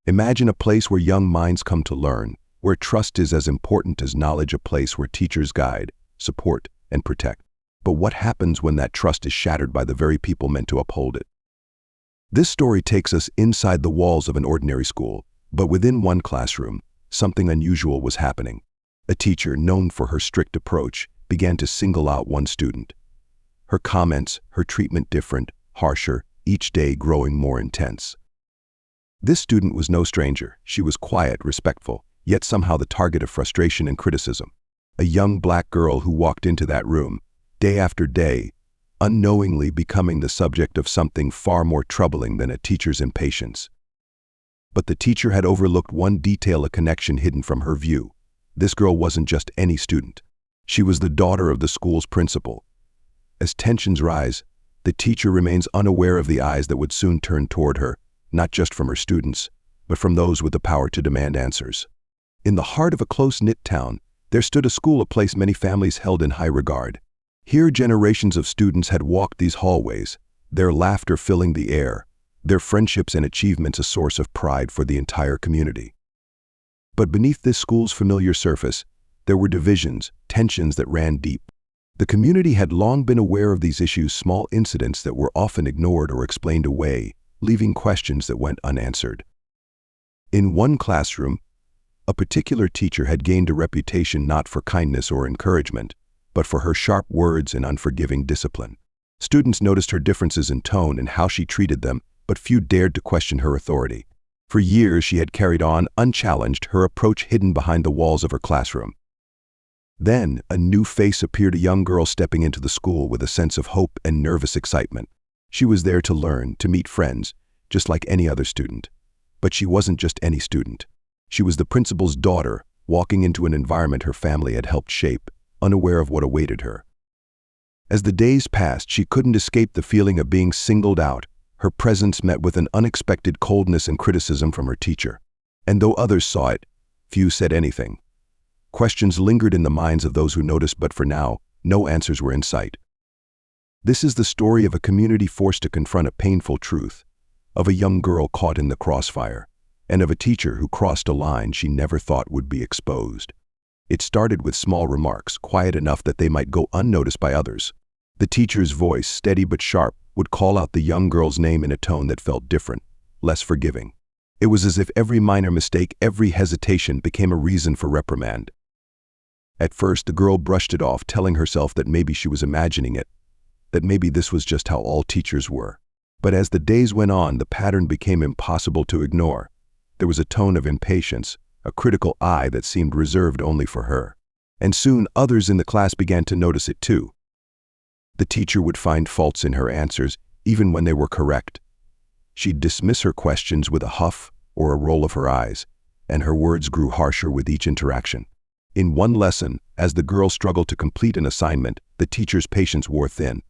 Imagine a place where young minds come to learn, where trust is as important as knowledge, a place where teachers guide, support, and protect. But what happens when that trust is shattered by the very people meant to uphold it? This story takes us inside the walls of an ordinary school, but within one classroom, something unusual was happening. A teacher, known for her strict approach, began to single out one student. Her comments, her treatment different, harsher, each day growing more intense. This student was no stranger. She was quiet, respectful, yet somehow the target of frustration and criticism. A young black girl who walked into that room, day after day, unknowingly becoming the subject of something far more troubling than a teacher's impatience. But the teacher had overlooked one detail, a connection hidden from her view. This girl wasn't just any student. She was the daughter of the school's principal. As tensions rise, the teacher remains unaware of the eyes that would soon turn toward her, not just from her students, but from those with the power to demand answers. In the heart of a close-knit town, there stood a school, a place many families held in high regard. Here generations of students had walked these hallways, their laughter filling the air, their friendships and achievements a source of pride for the entire community. But beneath this school's familiar surface, there were divisions, tensions that ran deep. The community had long been aware of these issues, small incidents that were often ignored or explained away, leaving questions that went unanswered. In one classroom, a particular teacher had gained a reputation not for kindness or encouragement, but for her sharp words and unforgiving discipline. Students noticed her differences in tone and how she treated them, but few dared to question her authority. For years she had carried on, unchallenged, her approach hidden behind the walls of her classroom. Then, a new face appeared, a young girl stepping into the school with a sense of hope and nervous excitement. She was there to learn, to meet friends, just like any other student. But she wasn't just any student. She was the principal's daughter, walking into an environment her family had helped shape, unaware of what awaited her. As the days passed, she couldn't escape the feeling of being singled out, her presence met with an unexpected coldness and criticism from her teacher. And though others saw it, few said anything. Questions lingered in the minds of those who noticed, but for now, no answers were in sight. This is the story of a community forced to confront a painful truth, of a young girl caught in the crossfire, and of a teacher who crossed a line she never thought would be exposed. It started with small remarks, quiet enough that they might go unnoticed by others. The teacher's voice, steady but sharp, would call out the young girl's name in a tone that felt different, less forgiving. It was as if every minor mistake, every hesitation became a reason for reprimand. At first, the girl brushed it off, telling herself that maybe she was imagining it, that maybe this was just how all teachers were. But as the days went on, the pattern became impossible to ignore. There was a tone of impatience, a critical eye that seemed reserved only for her. And soon, others in the class began to notice it too. The teacher would find faults in her answers, even when they were correct. She'd dismiss her questions with a huff or a roll of her eyes, and her words grew harsher with each interaction. In one lesson, as the girl struggled to complete an assignment, the teacher's patience wore thin.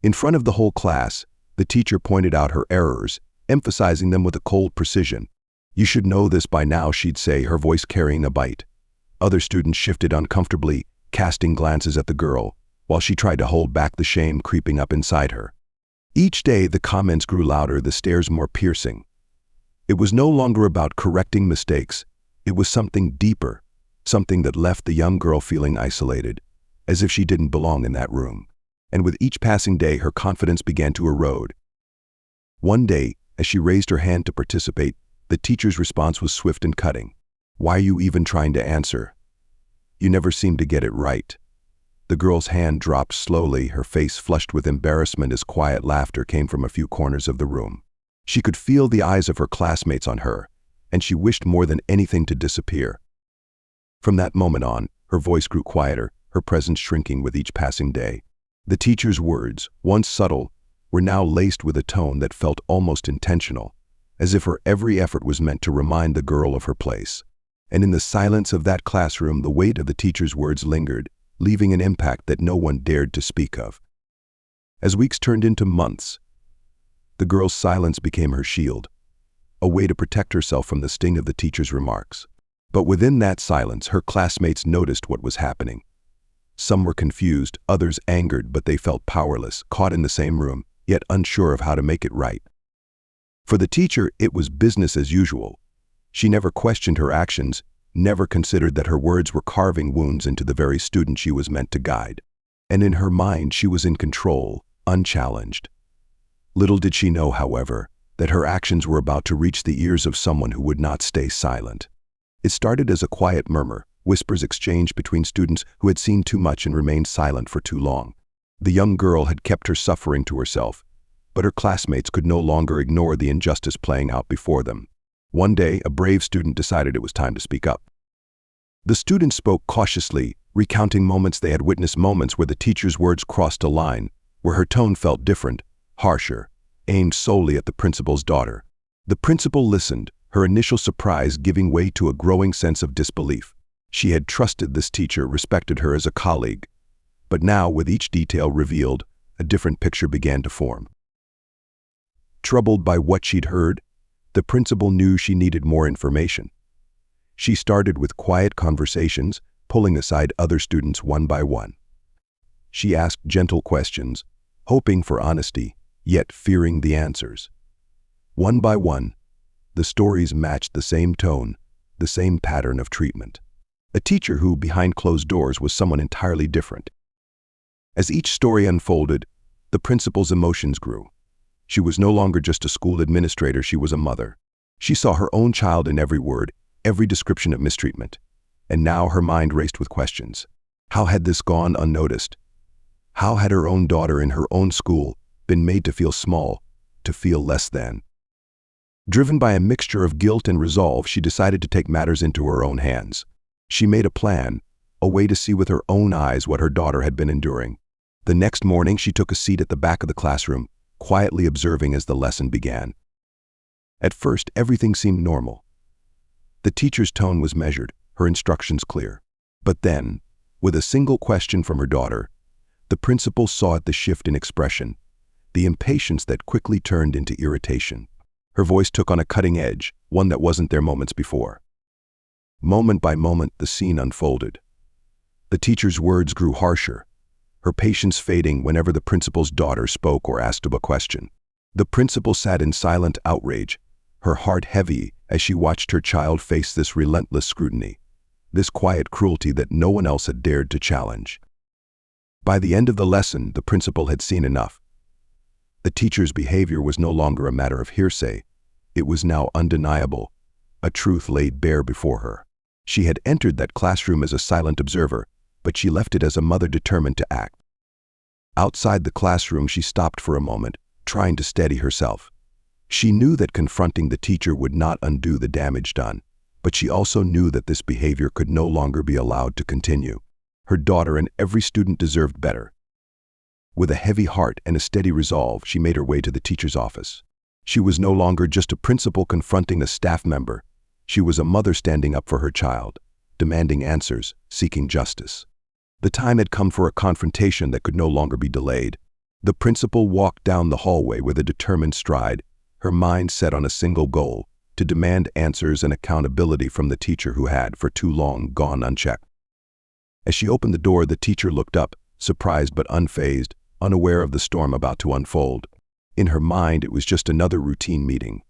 In front of the whole class, the teacher pointed out her errors, emphasizing them with a cold precision. "You should know this by now," she'd say, her voice carrying a bite. Other students shifted uncomfortably, casting glances at the girl, while she tried to hold back the shame creeping up inside her. Each day, the comments grew louder, the stares more piercing. It was no longer about correcting mistakes. It was something deeper, something that left the young girl feeling isolated, as if she didn't belong in that room. And with each passing day, her confidence began to erode. One day, as she raised her hand to participate, the teacher's response was swift and cutting. "Why are you even trying to answer? You never seem to get it right." The girl's hand dropped slowly, her face flushed with embarrassment as quiet laughter came from a few corners of the room. She could feel the eyes of her classmates on her, and she wished more than anything to disappear. From that moment on, her voice grew quieter, her presence shrinking with each passing day. The teacher's words, once subtle, were now laced with a tone that felt almost intentional, as if her every effort was meant to remind the girl of her place. And in the silence of that classroom, the weight of the teacher's words lingered, leaving an impact that no one dared to speak of. As weeks turned into months, the girl's silence became her shield, a way to protect herself from the sting of the teacher's remarks. But within that silence, her classmates noticed what was happening. Some were confused, others angered, but they felt powerless, caught in the same room, yet unsure of how to make it right. For the teacher, it was business as usual. She never questioned her actions, never considered that her words were carving wounds into the very student she was meant to guide. And in her mind, she was in control, unchallenged. Little did she know, however, that her actions were about to reach the ears of someone who would not stay silent. It started as a quiet murmur, whispers exchanged between students who had seen too much and remained silent for too long. The young girl had kept her suffering to herself, but her classmates could no longer ignore the injustice playing out before them. One day, a brave student decided it was time to speak up. The student spoke cautiously, recounting moments they had witnessed, moments where the teacher's words crossed a line, where her tone felt different, harsher, aimed solely at the principal's daughter. The principal listened, her initial surprise giving way to a growing sense of disbelief. She had trusted this teacher, respected her as a colleague. But now, with each detail revealed, a different picture began to form. Troubled by what she'd heard, the principal knew she needed more information. She started with quiet conversations, pulling aside other students one by one. She asked gentle questions, hoping for honesty, yet fearing the answers. One by one, the stories matched the same tone, the same pattern of treatment. A teacher who, behind closed doors, was someone entirely different. As each story unfolded, the principal's emotions grew. She was no longer just a school administrator, she was a mother. She saw her own child in every word, every description of mistreatment. And now her mind raced with questions. How had this gone unnoticed? How had her own daughter in her own school been made to feel small, to feel less than? Driven by a mixture of guilt and resolve, she decided to take matters into her own hands. She made a plan, a way to see with her own eyes what her daughter had been enduring. The next morning, she took a seat at the back of the classroom, quietly observing as the lesson began. At first, everything seemed normal. The teacher's tone was measured, her instructions clear. But then, with a single question from her daughter, the principal saw the shift in expression, the impatience that quickly turned into irritation. Her voice took on a cutting edge, one that wasn't there moments before. Moment by moment, the scene unfolded. The teacher's words grew harsher, her patience fading whenever the principal's daughter spoke or asked a question. The principal sat in silent outrage, her heart heavy as she watched her child face this relentless scrutiny, this quiet cruelty that no one else had dared to challenge. By the end of the lesson, the principal had seen enough. The teacher's behavior was no longer a matter of hearsay. It was now undeniable, a truth laid bare before her. She had entered that classroom as a silent observer, but she left it as a mother determined to act. Outside the classroom, she stopped for a moment, trying to steady herself. She knew that confronting the teacher would not undo the damage done, but she also knew that this behavior could no longer be allowed to continue. Her daughter and every student deserved better. With a heavy heart and a steady resolve, she made her way to the teacher's office. She was no longer just a principal confronting a staff member. She was a mother standing up for her child, demanding answers, seeking justice. The time had come for a confrontation that could no longer be delayed. The principal walked down the hallway with a determined stride, her mind set on a single goal, to demand answers and accountability from the teacher who had, for too long, gone unchecked. As she opened the door, the teacher looked up, surprised but unfazed, unaware of the storm about to unfold. In her mind, it was just another routine meeting,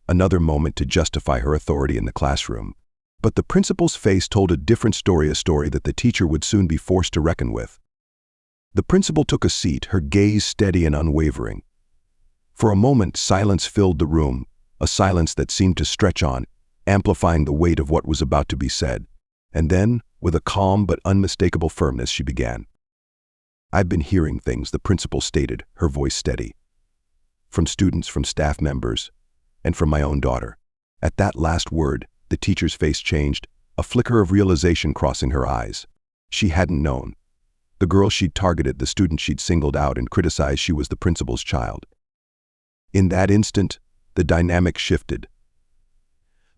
another moment to justify her authority in the classroom. But the principal's face told a different story, a story that the teacher would soon be forced to reckon with. The principal took a seat, her gaze steady and unwavering. For a moment, silence filled the room, a silence that seemed to stretch on, amplifying the weight of what was about to be said. And then, with a calm but unmistakable firmness, she began. "I've been hearing things," the principal stated, her voice steady. "From students, from staff members, and from my own daughter." At that last word, the teacher's face changed, a flicker of realization crossing her eyes. She hadn't known. The girl she'd targeted, the student she'd singled out and criticized, she was the principal's child. In that instant, the dynamic shifted.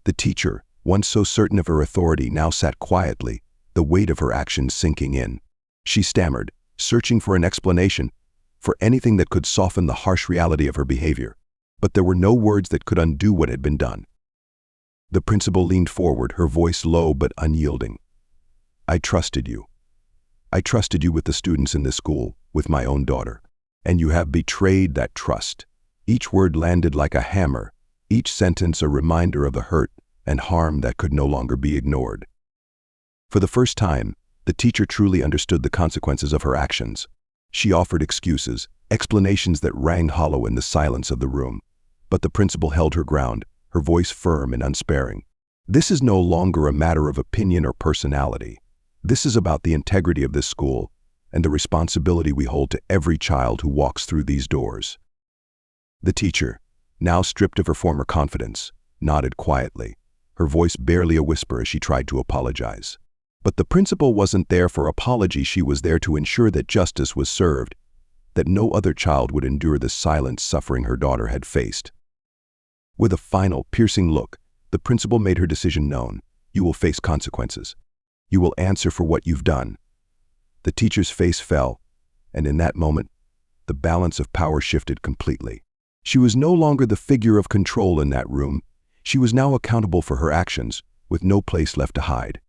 The teacher, once so certain of her authority, now sat quietly, the weight of her actions sinking in. She stammered, searching for an explanation, for anything that could soften the harsh reality of her behavior. But there were no words that could undo what had been done. The principal leaned forward, her voice low but unyielding. "I trusted you. I trusted you with the students in this school, with my own daughter. And you have betrayed that trust." Each word landed like a hammer, each sentence a reminder of the hurt and harm that could no longer be ignored. For the first time, the teacher truly understood the consequences of her actions. She offered excuses, explanations that rang hollow in the silence of the room. But the principal held her ground, her voice firm and unsparing. This is no longer a matter of opinion or personality. This is about the integrity of this school and the responsibility we hold to every child who walks through these doors. The teacher, now stripped of her former confidence, nodded quietly, her voice barely a whisper as she tried to apologize. But the principal wasn't there for apology. She was there to ensure that justice was served, that no other child would endure the silent suffering her daughter had faced. With a final, piercing look, the principal made her decision known. You will face consequences. You will answer for what you've done. The teacher's face fell, and in that moment, the balance of power shifted completely. She was no longer the figure of control in that room. She was now accountable for her actions, with no place left to hide.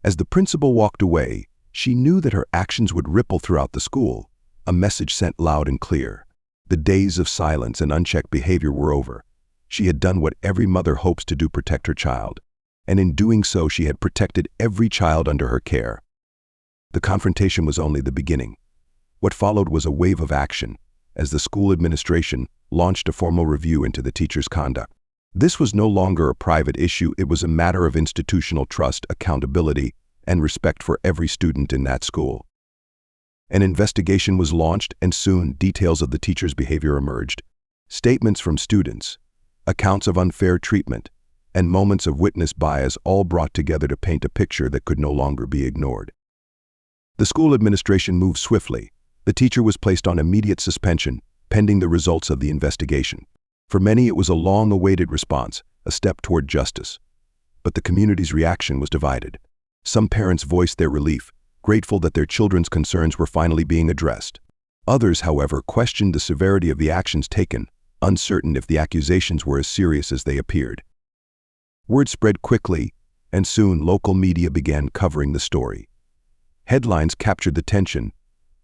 As the principal walked away, she knew that her actions would ripple throughout the school, a message sent loud and clear. The days of silence and unchecked behavior were over. She had done what every mother hopes to do: protect her child. And in doing so, she had protected every child under her care. The confrontation was only the beginning. What followed was a wave of action, as the school administration launched a formal review into the teacher's conduct. This was no longer a private issue. It was a matter of institutional trust, accountability, and respect for every student in that school. An investigation was launched, and soon details of the teacher's behavior emerged. Statements from students, accounts of unfair treatment, and moments of witness bias all brought together to paint a picture that could no longer be ignored. The school administration moved swiftly. The teacher was placed on immediate suspension, pending the results of the investigation. For many, it was a long-awaited response, a step toward justice. But the community's reaction was divided. Some parents voiced their relief, grateful that their children's concerns were finally being addressed. Others, however, questioned the severity of the actions taken, uncertain if the accusations were as serious as they appeared. Word spread quickly, and soon local media began covering the story. Headlines captured the tension: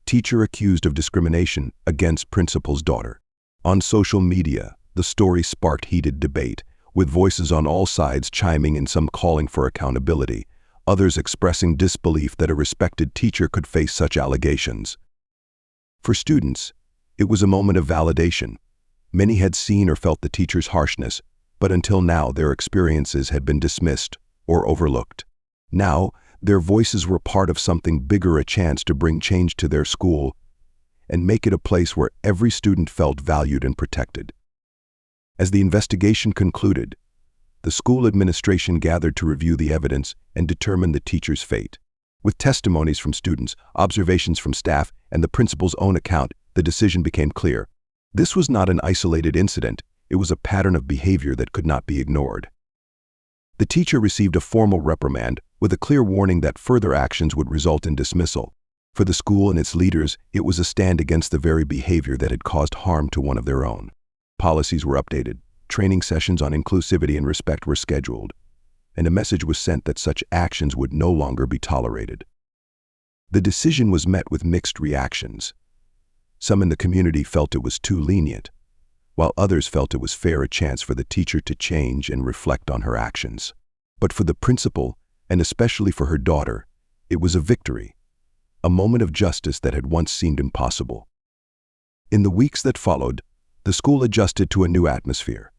teacher accused of discrimination against principal's daughter. On social media, the story sparked heated debate, with voices on all sides chiming in, some calling for accountability, others expressing disbelief that a respected teacher could face such allegations. For students, it was a moment of validation. Many had seen or felt the teacher's harshness, but until now their experiences had been dismissed or overlooked. Now, their voices were part of something bigger, a chance to bring change to their school and make it a place where every student felt valued and protected. As the investigation concluded, the school administration gathered to review the evidence and determine the teacher's fate. With testimonies from students, observations from staff, and the principal's own account, the decision became clear. This was not an isolated incident. It was a pattern of behavior that could not be ignored. The teacher received a formal reprimand with a clear warning that further actions would result in dismissal. For the school and its leaders, it was a stand against the very behavior that had caused harm to one of their own. Policies were updated, training sessions on inclusivity and respect were scheduled, and a message was sent that such actions would no longer be tolerated. The decision was met with mixed reactions. Some in the community felt it was too lenient, while others felt it was fair, a chance for the teacher to change and reflect on her actions. But for the principal, and especially for her daughter, it was a victory, a moment of justice that had once seemed impossible. In the weeks that followed, the school adjusted to a new atmosphere.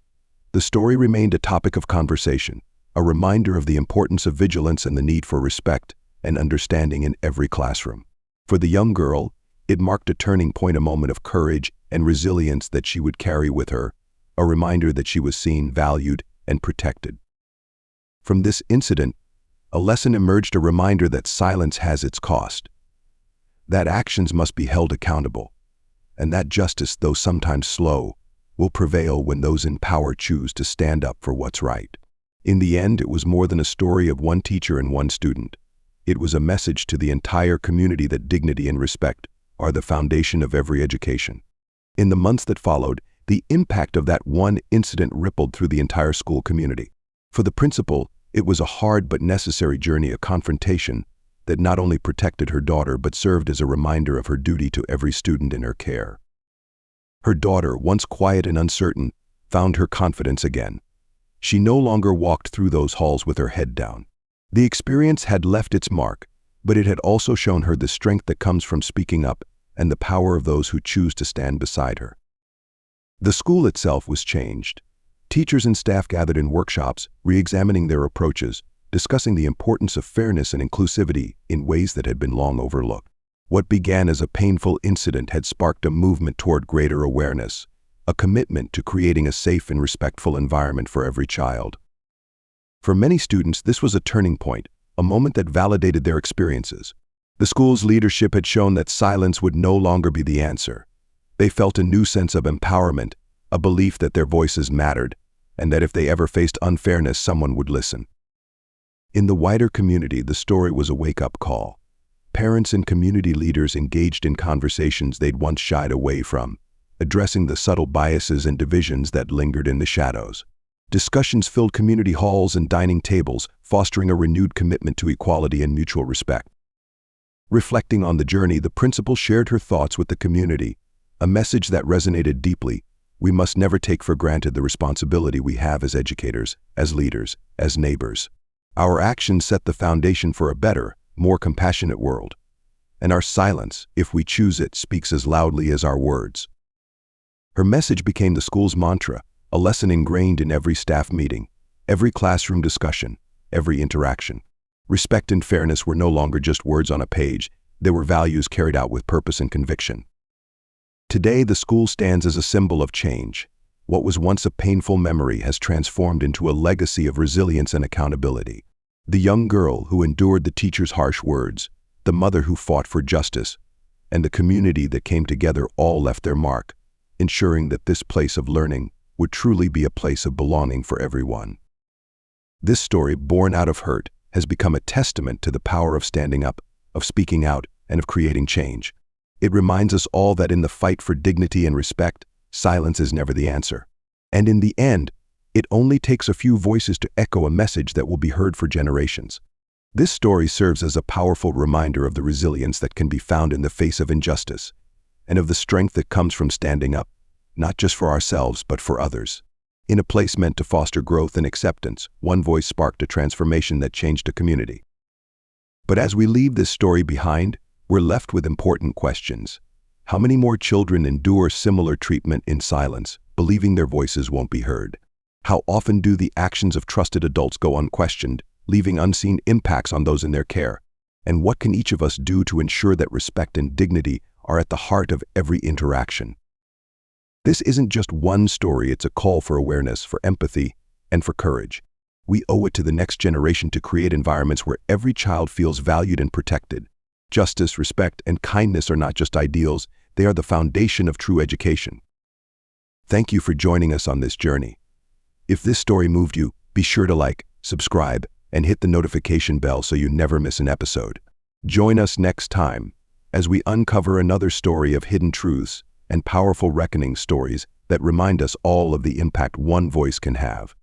The story remained a topic of conversation, a reminder of the importance of vigilance and the need for respect and understanding in every classroom. For the young girl, it marked a turning point, a moment of courage and resilience that she would carry with her, a reminder that she was seen, valued, and protected. From this incident, a lesson emerged, a reminder that silence has its cost, that actions must be held accountable, and that justice, though sometimes slow, will prevail when those in power choose to stand up for what's right. In the end, it was more than a story of one teacher and one student. It was a message to the entire community that dignity and respect are the foundation of every education. In the months that followed, the impact of that one incident rippled through the entire school community. For the principal, it was a hard but necessary journey, a confrontation that not only protected her daughter but served as a reminder of her duty to every student in her care. Her daughter, once quiet and uncertain, found her confidence again. She no longer walked through those halls with her head down. The experience had left its mark, but it had also shown her the strength that comes from speaking up and the power of those who choose to stand beside her. The school itself was changed. Teachers and staff gathered in workshops, re-examining their approaches, discussing the importance of fairness and inclusivity in ways that had been long overlooked. What began as a painful incident had sparked a movement toward greater awareness, a commitment to creating a safe and respectful environment for every child. For many students, this was a turning point, a moment that validated their experiences. The school's leadership had shown that silence would no longer be the answer. They felt a new sense of empowerment, a belief that their voices mattered, and that if they ever faced unfairness, someone would listen. In the wider community, the story was a wake-up call. Parents and community leaders engaged in conversations they'd once shied away from, addressing the subtle biases and divisions that lingered in the shadows. Discussions filled community halls and dining tables, fostering a renewed commitment to equality and mutual respect. Reflecting on the journey, the principal shared her thoughts with the community, a message that resonated deeply. We must never take for granted the responsibility we have as educators, as leaders, as neighbors. Our actions set the foundation for a better, more compassionate world. And our silence, if we choose it, speaks as loudly as our words. Her message became the school's mantra, a lesson ingrained in every staff meeting, every classroom discussion, every interaction. Respect and fairness were no longer just words on a page, they were values carried out with purpose and conviction. Today, the school stands as a symbol of change. What was once a painful memory has transformed into a legacy of resilience and accountability. The young girl who endured the teacher's harsh words, the mother who fought for justice, and the community that came together all left their mark, ensuring that this place of learning would truly be a place of belonging for everyone. This story, born out of hurt, has become a testament to the power of standing up, of speaking out, and of creating change. It reminds us all that in the fight for dignity and respect, silence is never the answer. And in the end, it only takes a few voices to echo a message that will be heard for generations. This story serves as a powerful reminder of the resilience that can be found in the face of injustice, and of the strength that comes from standing up, not just for ourselves, but for others. In a place meant to foster growth and acceptance, one voice sparked a transformation that changed a community. But as we leave this story behind, we're left with important questions. How many more children endure similar treatment in silence, believing their voices won't be heard? How often do the actions of trusted adults go unquestioned, leaving unseen impacts on those in their care? And what can each of us do to ensure that respect and dignity are at the heart of every interaction? This isn't just one story, it's a call for awareness, for empathy, and for courage. We owe it to the next generation to create environments where every child feels valued and protected. Justice, respect, and kindness are not just ideals, they are the foundation of true education. Thank you for joining us on this journey. If this story moved you, be sure to like, subscribe, and hit the notification bell so you never miss an episode. Join us next time as we uncover another story of hidden truths and powerful reckoning stories that remind us all of the impact one voice can have.